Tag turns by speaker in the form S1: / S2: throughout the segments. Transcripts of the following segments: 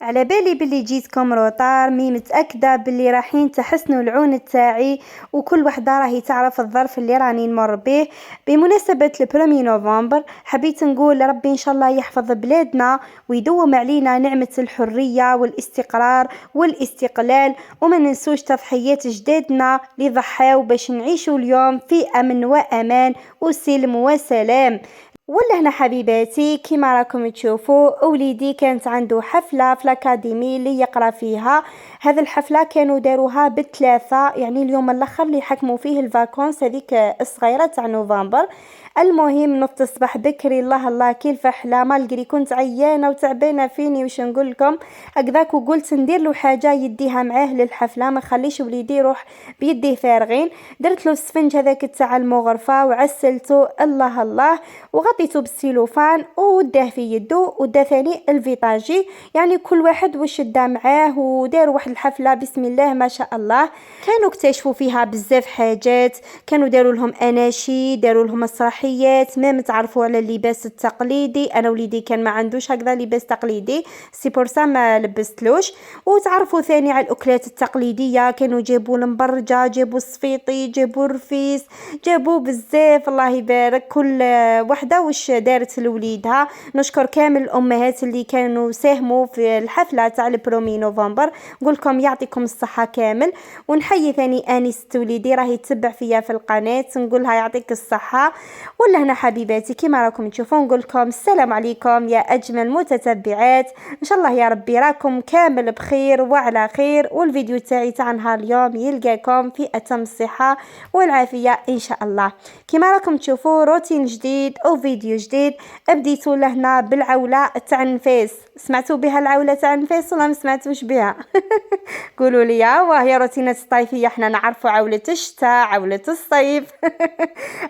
S1: على بالي باللي جيتكم روطار، مي متأكدة باللي راحين تحسنوا العون تاعي، وكل وحدة راهي تعرف الظرف اللي راني نمر به. بمناسبة البرومي نوفمبر حبيت نقول ربي إن شاء الله يحفظ بلادنا ويدوم علينا نعمة الحرية والاستقرار والاستقلال، وما ننسوش تضحيات جدادنا اللي ضحاو باش نعيشوا اليوم في أمن وأمان وسلم وسلام. ولا هنا حبيباتي كيما راكم تشوفوا وليدي كانت عنده حفلة في الأكاديمي اللي يقرأ فيها. هذه الحفلة كانوا داروها بالثلاثة، يعني اليوم الاخر اللي حكموا فيه الفاكونس هذيك الصغيرة تاع نوفمبر. المهم نضت الصباح بكري، الله الله كي الفحله، مالقري كنت عيانه وتعبانه فيني وش نقول لكم هكذاك، وقلت ندير له حاجه يديها معاه للحفله، ما خليش وليدي يروح بيديه فارغين. درت له السفنج هذاك تاع المغرفه وعسلته الله الله، وغطيته بالسيلوفان وداه في يده، ودا ثاني الفيتاجي، يعني كل واحد وش دا معاه، وداروا واحد الحفله بسم الله ما شاء الله. كانوا اكتشفوا فيها بزاف حاجات، كانوا داروا لهم اناشيد، داروا لهم مسرحيات، ما متعرفوا على اللباس التقليدي. انا وليدي كان ما عندوش هكذا لباس تقليدي، سي بورسا ما لبستلوش. وتعرفوا ثاني على الاكلات التقليديه، كانوا جابوا المبرجه، جابوا الصفيطي، جابوا الرفيس، جابوا بزاف الله يبارك، كل وحده وش دارت لوليدها. نشكر كامل الامهات اللي كانوا ساهموا في الحفله تاع البرومي نوفمبر، نقولكم يعطيكم الصحه كامل. ونحيي ثاني انيس وليدي راهي تتبع فيا في القناه، نقولها يعطيك الصحه. ولا هنا حبيباتي كيما راكم تشوفون نقول لكم السلام عليكم يا اجمل متتبعات، ان شاء الله يا ربي راكم كامل بخير وعلى خير، والفيديو تاعي تاع نهار اليوم يلقاكم في اتم الصحه والعافيه ان شاء الله. كيما راكم تشوفوا روتين جديد او فيديو جديد، بديتوا لهنا بالعوله تاع النفاس. سمعتوا بها العوله تاع النفاس ولا ما سمعتوش بها؟ قولوا لي. وهي روتينات الصيفيه، احنا نعرفوا عوله الشتاء عوله الصيف.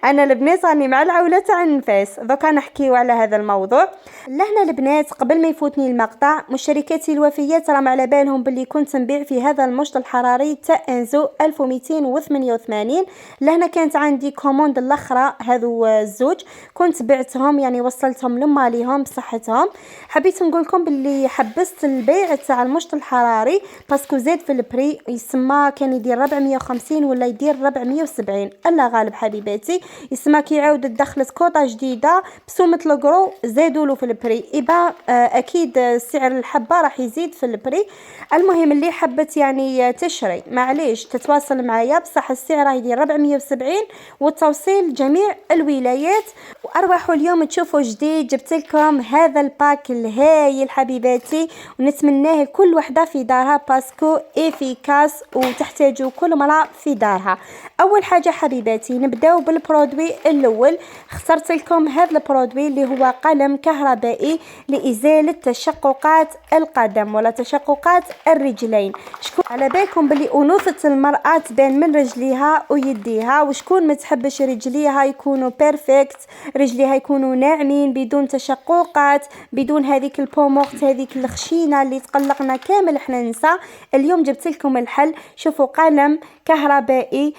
S1: انا البنات راني مع العوله تاع النفاس. دوكا نحكيو على هذا الموضوع. لهنا البنات قبل ما يفوتني المقطع، مشتركاتي الوفيات راهم على بالهم باللي كنت نبيع في هذا المشط الحراري تاع انزو 1288. لهنا كانت عندي كوموند الاخرى، هذو الزوج كنت بعتهم، يعني وصلتهم لماليهم بصحتهم. حبيت نقول لكم باللي حبست البيع تاع المشط الحراري باسكو زاد في البري، يسمى كان يدير 450 ولا يدير 470 الله غالب حبيباتي. يسمى كي عاودت دخلت كوطه جديده بسومه الكرو زادوا له في البري، يبقى اكيد سعر الحبه راح يزيد في البري. المهم اللي حبت يعني تشري معليش تتواصل معايا، بصح السعر راح يدير 470 والتوصيل جميع الولايات. وارواحوا اليوم تشوفوا جديد، جبت لكم هذا الباك الهايل حبيباتي، ونتمناه كل وحده في دارها باسكو افيكاس وتحتاجوا كل امراه في دارها. اول حاجه حبيباتي نبداو بالبرودوي الاول. اخترت لكم هذا البرودوي اللي هو قلم كهربائي لازاله تشققات القدم ولا تشققات الرجلين. شكون على بالكم باللي انوثه المراه تبان من رجليها ويديها، وشكون ما تحبش رجليها يكونوا بيرفكت، رجليها يكونوا ناعمين بدون تشققات، بدون هذيك البومورت هذيك الخشينه اللي تقلقنا كامل احنا نساء. اليوم جبت لكم الحل. شوفوا قلم كهربائي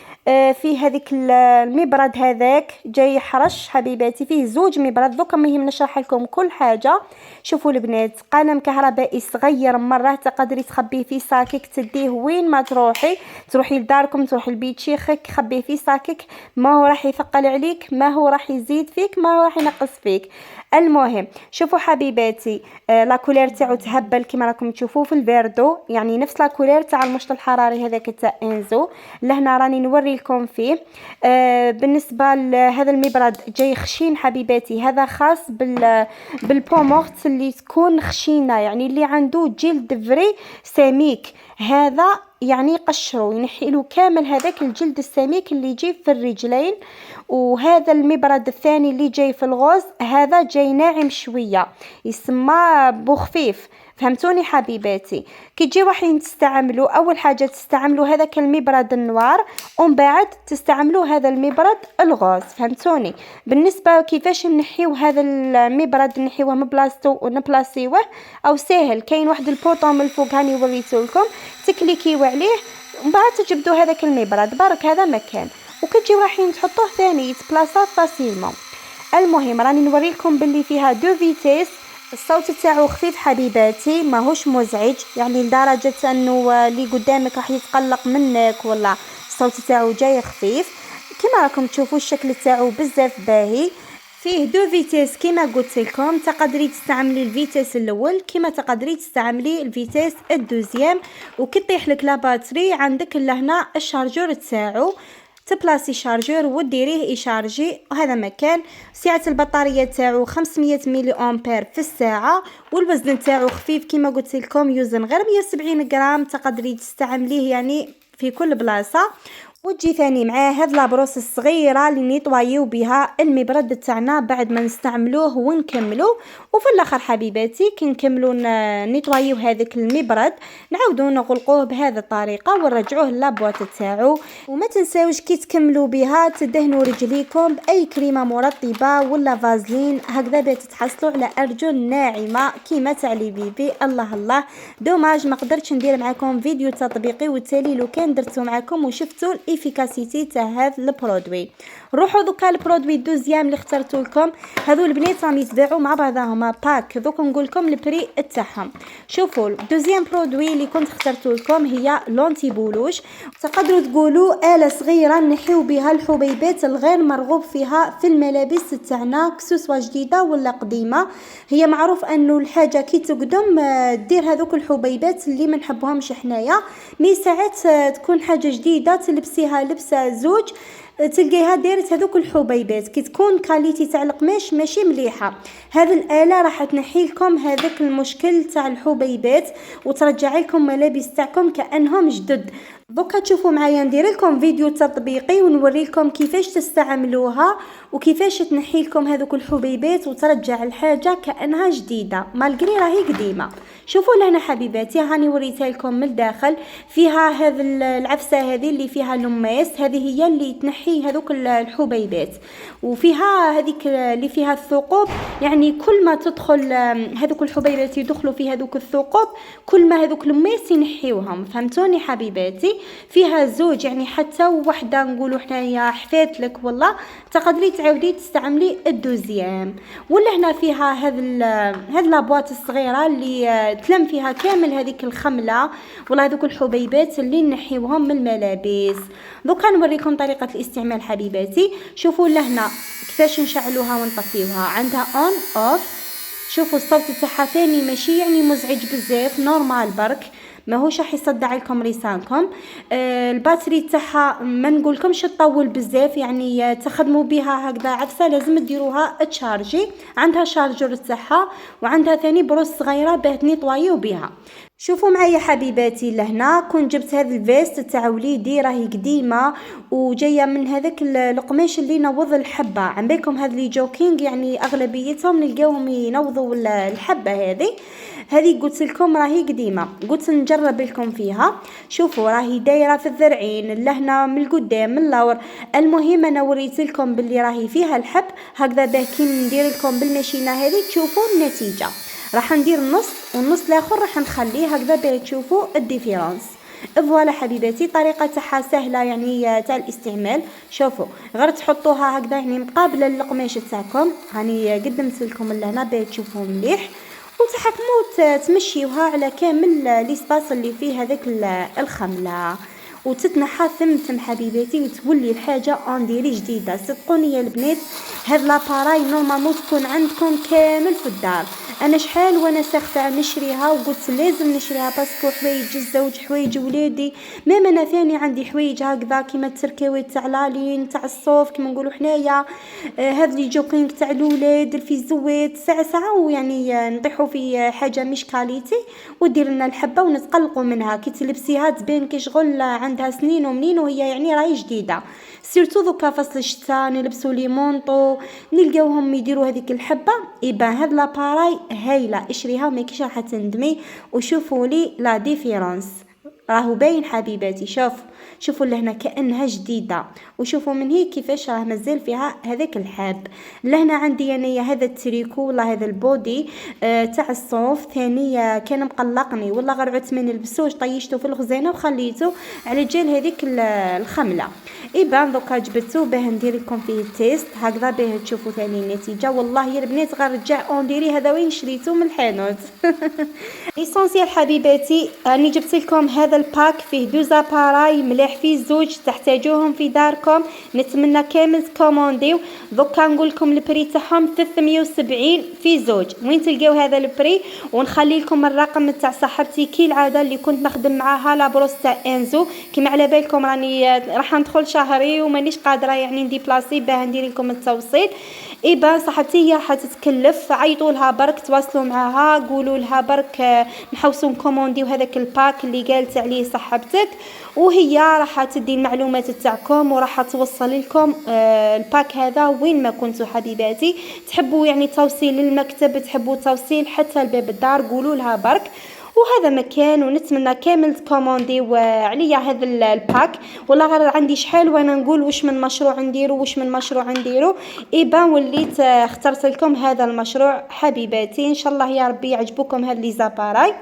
S1: فيه هذيك المبرد هذاك جاي يحرش حبيباتي، فيه زوج مبرد. دوكا مهم نشرح لكم كل حاجه. شوفوا البنات قلم كهربائي صغير مره، تقدري تخبيه في ساكك، تديه وين ما تروحي لداركم، تروحي لبيت شيخك، خبيه في ساكك، ما هو راح يثقل عليك، ما هو راح يزيد فيك، ما هو راح ينقص فيك. المهم شوفوا حبيباتي لا كولير تاعو تهبل كما راكم تشوفوا في الفيردو، يعني نفس لا كولير تاع المشط الحراري هذاك تاع انزو. لهنا راني نوري لكم فيه. بالنسبه لهذا المبرد جاي خشين حبيباتي، هذا خاص بالبومورت اللي تكون خشينه، يعني اللي عنده جلد فري سميك، هذا يعني يقشروا ينحيلوا كامل هذاك الجلد السميك اللي يجي في الرجلين. وهذا المبرد الثاني اللي جاي في الغوز هذا جاي ناعم شويه، يسمى بوخفيف. فهمتوني حبيباتي؟ كي تجي راحين تستعملوا اول حاجه تستعملوا هذاك المبرد النوار، ومن بعد تستعملوا هذا المبرد الغوز. فهمتوني؟ بالنسبه كيفاش نحيو هذا المبرد، نحيوه من بلاصتو ونبلاصيوه او ساهل، كاين واحد البوطون من الفوق هاني وريته لكم، تكليكيو عليه ومن بعد تجبدوا هذاك المبرد برك هذا مكان، وكتجيو رايحين تحطوه ثاني يتبلاصا فاسيلمون. المهم راني نوريلكم باللي فيها دو فيتيس، الصوت تاعو خفيف حبيباتي، ماهوش مزعج يعني لدرجة انه اللي قدامك راح يتقلق منك، ولا الصوت تاعو جاي خفيف. كما راكم تشوفوا الشكل تاعو بزاف باهي. فيه دو فيتيس كما قلت لكم، تقدري تستعملي الفيتيس الاول كما تقدري تستعملي الفيتيس الدوزيام. وكي طيح لك لا باتري عندك لهنا الشارجور تاعو، تبلاسي شارجور وديريه يشارجي. وهذا مكان سعة البطارية تاعو 500 ملي امبير في الساعة، والوزن تاعو خفيف كما قلت لكم، يوزن غير 170 غرام، تقدري تستعمليه يعني في كل بلاصة. وتجي ثاني معاه هاد لابروس الصغيره اللي نيطوايو بها المبرد تاعنا بعد ما نستعملوه ونكملو. وفي الاخر حبيباتي كي نكملو نيطوايو هذاك المبرد نعاودو نغلقوه بهذه الطريقه ونرجعوه لابواط تاعو. وما تنساوش كي تكملوا بها تدهنوا رجليكم باي كريمه مرطبه ولا فازلين، هكذا باش تحصلوا على ارجل ناعمه كيما تاع لي بيبي. الله الله، دوماج ما قدرتش ندير معكم فيديو تطبيقي، وتالي لو كان درتو معكم وشفتوا الافيكاسيتي تاع هذا البرودوي. روحوا دوكا البرودوي الدوزيام اللي اخترتو لكم، هذو البنات راهم يتباعوا مع بعضهما باك، دوك نقول لكم البري تاعهم. شوفوا الدوزيام برودوي اللي كنت اخترتو لكم هي لونتي بولوش. تقدروا تقولوا آلة صغيره نحيو بها الحبيبات الغير مرغوب فيها في الملابس تاعنا، كسوسوا جديده ولا قديمه. هي معروف انه الحاجه كي تقدم دير هذوك الحبيبات اللي ما نحبوهمش حنايا، مي ساعات تكون حاجه جديده تلبسيها لبسه زوج تلقيها دارت هذوك الحبيبات. كي تكون كاليتي تاع القماش ماشي مليحه، هذه الاله راح تنحي لكم هذاك المشكل تاع الحبيبات وترجع لكم ملابس تاعكم كانهم جدد. دوكا تشوفوا معايا ندير لكم فيديو تطبيقي ونوري لكم كيفاش تستعملوها وكيفاش تنحي لكم هذوك الحبيبات وترجع الحاجه كانها جديده مالغري راهي قديمه. شوفوا لهنا حبيباتي هاني وريتها لكم من الداخل، فيها هذه العفسه هذه اللي فيها لماس، هذه هي اللي تنحي هذوك الحبيبات. وفيها هذيك اللي فيها الثقوب، يعني كل ما تدخل هذوك الحبيبات يدخلوا في هذوك الثقوب كل ما هذوك لماس ينحيوهم. فهمتوني حبيباتي؟ فيها زوج يعني حتى وحده نقولوا حنايا حفات لك والله تقدري تعاودي تستعملي الدوزيام. ولا هنا فيها هذه لابواط الصغيره اللي تلم فيها كامل هذيك الخمله ولا هذوك الحبيبات اللي نحيوهم من الملابس. دوكا نوريكم طريقه الاستعمال حبيباتي. شوفوا لهنا كيفاش نشعلوها ونطفيوها، عندها اون اوف. شوفوا الصوت تاعها ثاني ماشي يعني مزعج بزاف، نورمال برك ماهوش راح يصدع لكم لسانكم. الباتري تاعها ما نقولكمش تطول بزاف، يعني تخدموا بها هكذا عفسه لازم ديروها تشارجي. عندها شارجور تاعها وعندها ثاني بروس صغيره باه تنيطوايو بها. شوفوا معايا حبيباتي لهنا كون جبت هذا الفيست تاع وليدي راهي قديمه وجايه من هذاك القماش اللي ينوض الحبه. عندكم هذا لي جوكينج يعني اغلبيتهم نلقاوهم ينوضوا الحبه. هذه قلت لكم راهي قديمه، قلت نجرب لكم فيها. شوفوا راهي دايره في الذرعين لهنا من القدام من اللور. المهم انا وريت لكم باللي راهي فيها الحب هكذا باه كي ندير لكم بالماشينه هذه تشوفوا النتيجه. راح ندير نص والنص الاخر راح نخليه هكذا باه تشوفوا الديفيرونس. فوالا حبيباتي طريقه تاعها سهله يعني تاع الاستعمال. شوفوا غير تحطوها هكذا يعني مقابله للقماش تاعكم، هاني قدمت لكم لهنا باه تشوفوا مليح، وتحكموا تمشيوها على كامل ليسباس اللي فيه هذاك الخمله وتتنحى ثم حبيباتي وتولي الحاجه انديري جديده. صدقوني يا البنات هاد لاباراي نورمالمون تكون عندكم كامل في الدار. انا شحال وانا ساخفه نشريها وقلت لازم نشريها باسكو حوايج الزوج حوايج ولادي، ميم انا ثاني عندي حوايج هكذا كيما التركاوي تاع لالين تاع الصوف كيما نقولوا حنايا، هذا لي جوكينغ تاع الاولاد الفيزوات ساعه ويعني نطيحوا في حاجه مش كاليتي ودير لنا الحبه ونتقلقوا منها. كي تلبسيها تبان كي شغل عندها سنين ومنين وهي يعني راهي جديده. سيرتو دوكا فصل الشتاء نلبسوا لي مونطو نلقاوهم يديروا هذيك الحبه. يبان هاد لاباراي هايله، اشريها وما كيش راح تندمي. وشوفوا لي لا ديفيرونس راهو باين حبيباتي. شوفوا لهنا كأنها جديدة، وشوفوا من هيك كيفاش راه مازال فيها هذاك الحاب. لهنا عندي انايا هذا التريكو والله هذا البودي تاع الصوف ثاني كان مقلقني والله، غير عدت ما نلبسوش طيشته في الخزانه وخليته على جال هذيك الخمله. ايبان دوكا جبدتو باه ندير لكم فيه التيست هكذا باه تشوفوا ثاني النتيجه. والله يا البنات غنرجع انديري هذا وين شريته من الحانوت. ايسونسيال حبيباتي، راني جبت لكم هذا الباك فيه دو زاباراي مليح فيه زوج تحتاجوهم في داركم. نتمنى كامل تكومونديو. دوكا نقول لكم البري تاعهم 370 في زوج. وين تلقاو هذا البري؟ ونخلي لكم الرقم تاع صاحبتي كي العاده اللي كنت نخدم معاها لابروس تاع انزو. كيما على بالكم راني راح ندخل شهري ومانيش قادره يعني ندي بلاصي باه ندير لكم التوصيل. ايبا صاحبتي هي راح تتكلف، عيطوا لها برك تواصلوا معاها قولوا لها برك نحوسوا نكومونديو هذاك الباك اللي قالت عليه صاحبتك، وهي راح تدي المعلومات تاعكم وراح توصل لكم الباك هذا وين ما كنتوا حبيباتي. تحبوا يعني توصيل للمكتب، تحبوا توصيل حتى لباب الدار، قولوا لها برك. وهذا مكان ونتمنى كامل تكومونديو عليا هذا الباك. والله غير عندي شحال وانا نقول واش من مشروع نديرو واش من مشروع نديرو. ايبا وليت اخترت لكم هذا المشروع حبيباتي. ان شاء الله يا ربي يعجبوكم هاد لي زاباراي.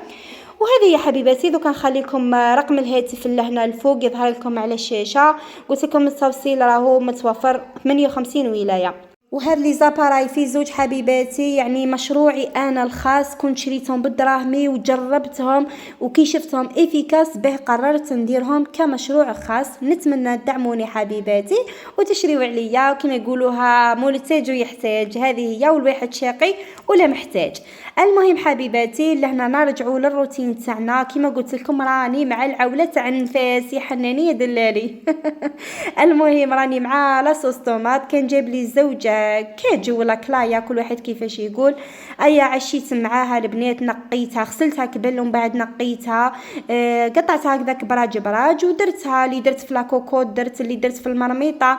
S1: وهذه يا حبيباتي دوكا نخلي لكم رقم الهاتف اللي هنا الفوق يظهر لكم على الشاشه. قلت لكم التوصيل راهو متوفر 58 ولايه. وهاد لي زاباراي في زوج حبيباتي يعني مشروعي انا الخاص، كنت شريتهم بدراهمي وجربتهم وكي شفتهم افيكاس به قررت نديرهم كمشروع خاص. نتمنى تدعموني حبيباتي وتشريوا عليا، وكما يقولوها مول التاج ويحتاج، هذه هي والواحد شاقي ولا محتاج. المهم حبيباتي لهنا نرجعوا للروتين تاعنا. كما قلت لكم راني مع العوله تاع النفاس يا حناني يا دلالي. المهم راني مع لاصوص طوماط كان جاب لي الزوجه كاجو ولا كلايا كل واحد كيفاش يقول. ايا عشيت معاها البنات، نقيتها غسلتها قبل ومن بعد نقيتها قطعتها هكذاك براج براج ودرتها اللي درت في لاكوكوت، درت اللي درت في المرميطه.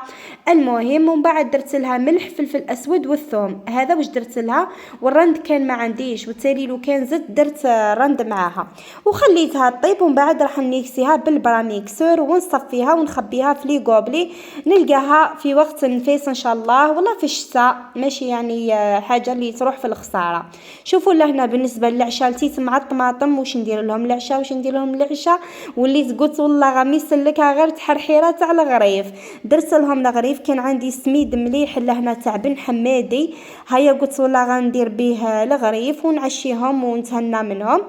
S1: المهم ومن بعد درت لها ملح فلفل اسود والثوم، هذا واش درت لها. والرند كان ما عنديش وتالي لو كان زدت درت رند معاها وخليتها طيب. ومن بعد راح نكسيها بالبراميكسور ونصفيها ونخبيها في لي غوبلي نلقاها في وقت النفاس ان شاء الله، والله في الشتاء ماشي يعني حاجه اللي تروح في الخساره. شوفوا لهنا بالنسبه للعشاء لتيت مع الطماطم واش ندير لهم العشاء واش ندير لهم العشاء. وليت قلت والله غامي سلكها غير تحرحيره تاع الغريف. درت لهم الغريف كان عندي سميد مليح لهنا تاع بن حمادي، هيا قلت والله غندير به الغريف ونعشيهم ونتهنى منهم.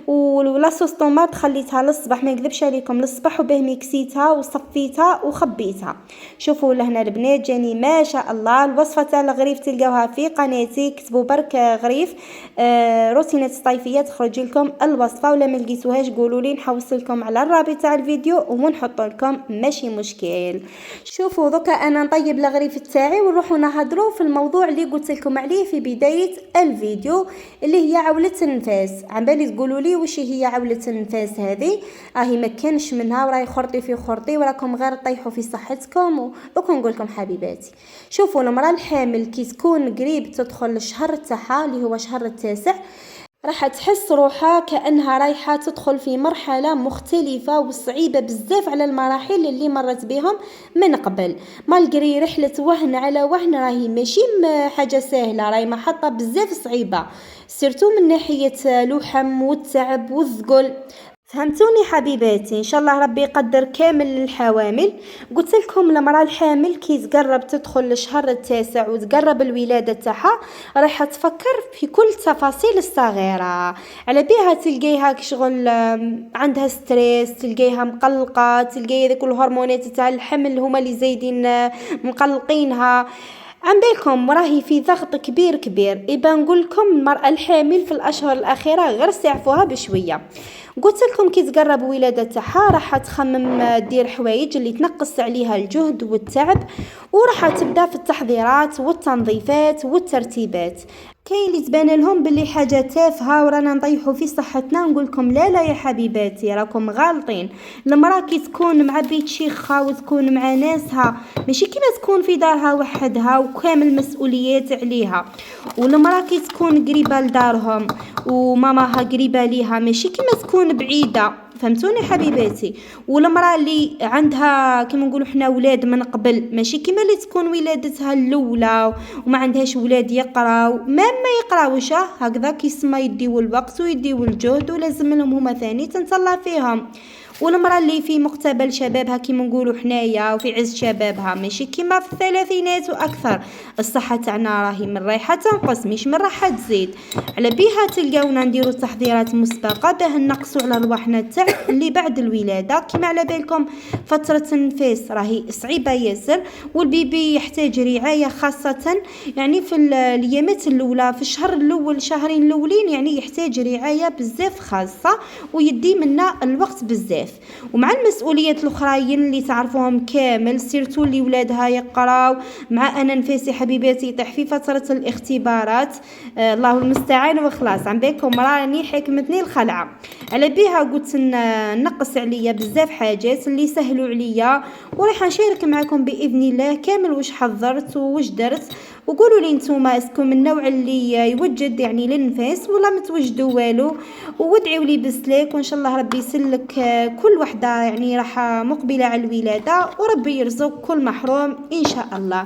S1: ولاصوص طوماط خليتها للصباح ما نكذبش عليكم للصباح وباه ميكسيتها وصفيتها وخبيتها. شوفوا لهنا البنات جاني ما شاء الله. الوصفه تاع الغريف تلقاوها في قناتي، كتبوا برك غريف روتينات صيفيه تخرج لكم الوصفه، ولا ما لقيتوهاش قولوا لي نحوصل لكم على الرابط تاع الفيديو ونحط لكم ماشي مشكل. شوفوا دوكا انا نطيب الغريف تاعي ونروحوا نهضروا في الموضوع اللي قلت لكم عليه في بدايه الفيديو اللي هي عولة النفاس. عم بالي تقولوا لي واش هي عولة النفاس هذه؟ راهي ما كانش منها وراهي خرطي في خرطي وراكم غير طيحوا في صحتكم. دوكا نقول لكم حبيباتي، شوفوا المراه الحامل كي تكون قريب تدخل الشهر تاعها اللي هو شهر التاسع راح تحس روحها كأنها رايحة تدخل في مرحلة مختلفة وصعيبة بزاف على المراحل اللي مرت بهم من قبل. مالقري رحلة وهن على وهن راهي ماشي حاجة سهلة، راهي محطة بزاف صعيبة سيرتو من ناحية لوحم والتعب والثقل. فهمتوني حبيباتي؟ ان شاء الله ربي يقدر كامل الحوامل. قلت لكم المراه الحامل كي تقرب تدخل الشهر التاسع وتقرب الولاده تاعها راح تفكر في كل التفاصيل الصغيره، على بها تلقيها شغل عندها ستريس، تلقيها مقلقه، تلقي ذاك الهرمونات تاع الحمل هما اللي زايدين مقلقينها. عم بالكم راهي في ضغط كبير كبير. يبقى نقول لكم المراه الحامل في الاشهر الاخيره غير سعفوها بشويه. قلت لكم كي تقرب ولاده تاعها راح تخمم دير حوايج اللي تنقص عليها الجهد والتعب، وراح تبدا في التحضيرات والتنظيفات والترتيبات. كاين اللي تبان لهم باللي حاجه تافهه ورانا نطيحوا في صحتنا. نقول لكم لا لا يا حبيباتي راكم غالطين. المراه كي تكون مع بيت شيخها وتكون مع ناسها ماشي كيما تكون في دارها وحدها وكامل مسؤوليات عليها. والمراه كي تكون قريبه لدارهم وماماها قريبه ليها ماشي كيما تكون تكون بعيده، فهمتوني حبيباتي. والمراه اللي عندها كما نقولوا حنا ولاد من قبل، ماشي كيما اللي تكون ولادتها الاولى وما عندهاش ولاد يقراو، ما يقراوش هكذا كيسما يديو الوقت ويديو الجهد، ولازم لهم هما ثاني تنتهلا فيهم. والمراه اللي في مقتبل شبابها كيما نقولوا حنايا وفي عز شبابها، ماشي كيما في الثلاثينات واكثر، الصحه تاعنا راهي من رايحه تنقص مش من رايحه تزيد. على بيها تلقاونا نديروا تحضيرات مسبقه باه نقصوا على رواحنا تاع اللي بعد الولاده. كيما على بالكم فتره النفاس راهي صعيبه ياسر، والبيبي يحتاج رعايه خاصه، يعني في الايامات الاولى، في الشهر الاول شهرين الاولين، يعني يحتاج رعايه بزاف خاصه ويدي منا الوقت بزاف. ومع المسؤوليات الاخرين اللي تعرفوهم كامل، سيرتو اللي ولادها يقراو، مع انا نفسي حبيباتي يطيح في فتره الاختبارات، الله المستعان. وخلاص عم بالكم راني حكمتني الخلعه. على بها قلت نقص عليا بزاف حاجات اللي سهلوا عليا، وراح نشارك معكم باذن الله كامل واش حضرت وواش درت. وقولوا لي نتوما اسكم من النوع اللي يوجد يعني للنفاس ولا متوجدوا والو، وادعوا لي بسلاك، وان شاء الله ربي يسلك كل وحده يعني راح مقبله على الولاده، وربي يرزق كل محروم ان شاء الله.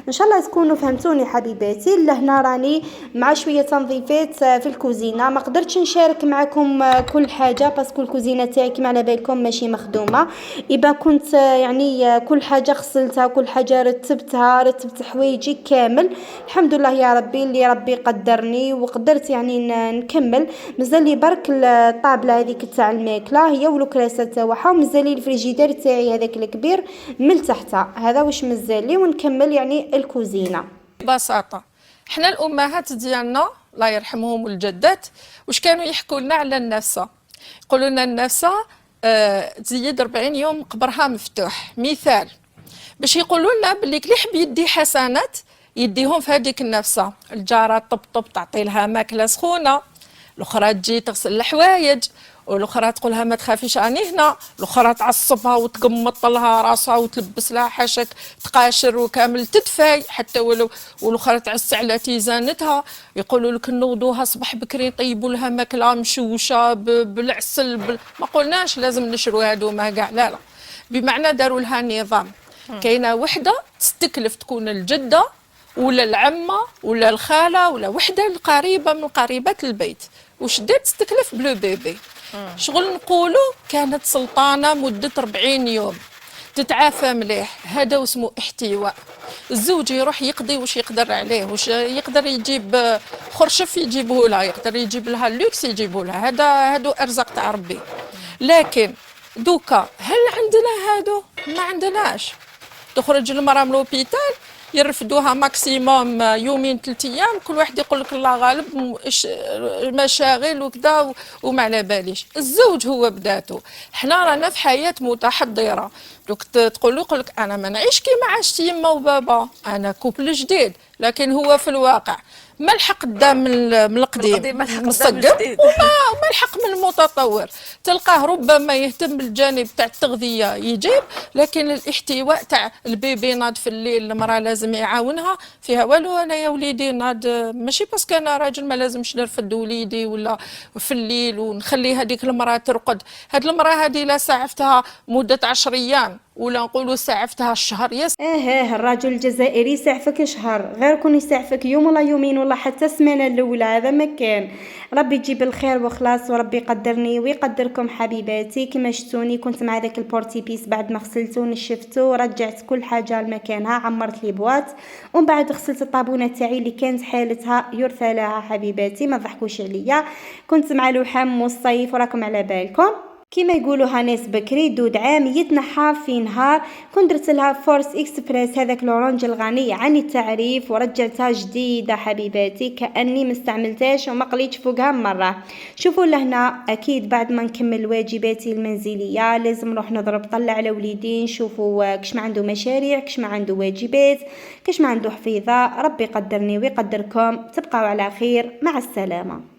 S1: ان شاء الله تكونوا فهمتوني حبيباتي. لهنا راني مع شويه تنظيفات في الكوزينه، ما قدرتش نشارك معكم كل حاجه باسكو الكوزينه تاعي كما على بالكم ماشي مخدومه. اذا كنت يعني كل حاجه غسلتها، كل حاجه رتبت حوايجي كامل، الحمد لله يا ربي اللي ربي قدرني وقدرت يعني نكمل. مازال لي برك الطابله هذيك تاع الماكله هي والكراسه تاعها، ومازال لي الفريجيدير تاعي هذاك الكبير من تحت، هذا واش مازال لي، ونكمل يعني الكوزينه.
S2: ببساطه حنا الامهات ديالنا الله يرحمهم والجدات واش كانوا يحكوا لنا على النفسه، يقولوا لنا النفسه تزيد 40 يوم قبرها مفتوح. مثال باش يقولوا لنا بلي كلي يحب يدي حسنات يديهم في هذيك النفسه. الجاره طبطب تعطي لها ماكله سخونه، الاخرى تجي تغسل الحوايج، والاخرى تقول لها ما تخافيش راني هنا، الاخرى تعصبها وتقمط لها راسها وتلبس لها حشك تقاشر وكامل تدفاي حتى ولو، والاخرى تعس على تيزانتها. يقولوا لك نوضوها صباح بكري يطيبوا لها ماكله مشوشه بالعسل ما قلناش لازم نشرو هادو ما كاع، لا بمعنى داروا لها نظام. كاينه وحده تستكلف تكون الجده ولا العمه ولا الخاله ولا وحده القريبه من قريبات البيت، واش دات تستكلف بلو بيبي. شغل نقولوا كانت سلطانه مده 40 يوم تتعافى مليح. هذا اسمه احتواء. الزوج يروح يقضي واش يقدر عليه، واش يقدر يجيب خرشف يجيبه لها، يقدر يجيب لها اللوكس يجيبه لها، هادو ارزاق تاع ربي. لكن دوكا هل عندنا هادو؟ ما عندناش. تخرج المراه من لوبيتال يرفدوها ماكسيموم يومين 3 ايام، كل واحد يقول لك الله غالب مشاغل وكذا وما على باليش. الزوج هو بداته. حنا رانا في حياه متحضره، دوك تقول له يقول لك انا ما نعيش كيما عشت يما وبابا، انا كوبل جديد، لكن هو في الواقع ما الحق قدام من القديم مصقب وما الحق من المتطور. تلقاه ربما يهتم بالجانب تاع التغذيه يجيب، لكن الاحتواء تاع البيبي ناض في الليل المراه لازم يعاونها فيها والو. انا يا وليدي ناض ماشي باسكو انا راجل ما لازمش نرفد وليدي ولا في الليل ونخلي هذيك المراه ترقد. هاد المراه هذه لا ساعفتها مده 10 ايام ولا نقولوا ساعفتها الشهر
S1: الراجل الجزائري يسعفك شهر، غير كون يسعفك يوم ولا يومين ولا حتى السمانه الاولى، هذا ما كان. ربي يجيب الخير وخلاص، وربي يقدرني ويقدركم حبيباتي. كما شفتوني كنت مع داك البورتي بيس بعد ما غسلته ونشفته ورجعت كل حاجه لمكانها، عمرت لي بواط، ومن بعد غسلت الطابونه تاعي اللي كانت حالتها يرثى لها حبيباتي، ما ضحكوش عليا. كنت مع لحم والصيف وراكم على بالكم كيما يقولوا ناس بكري دود عام يتنحى في نهار. كنت درت لها فورس اكسبريس هذاك لورانج الغني عن التعريف، ورجعتها جديده حبيباتي كاني ما استعملتهاش وما قليتش فوقها مره. شوفوا لهنا اكيد بعد ما نكمل واجباتي المنزليه لازم نروح نضرب طلع على وليدي، نشوفوا كش ما عنده مشاريع، كش ما عنده واجبات، كش ما عنده حفيظه. ربي يقدرني ويقدركم. تبقوا على خير، مع السلامه.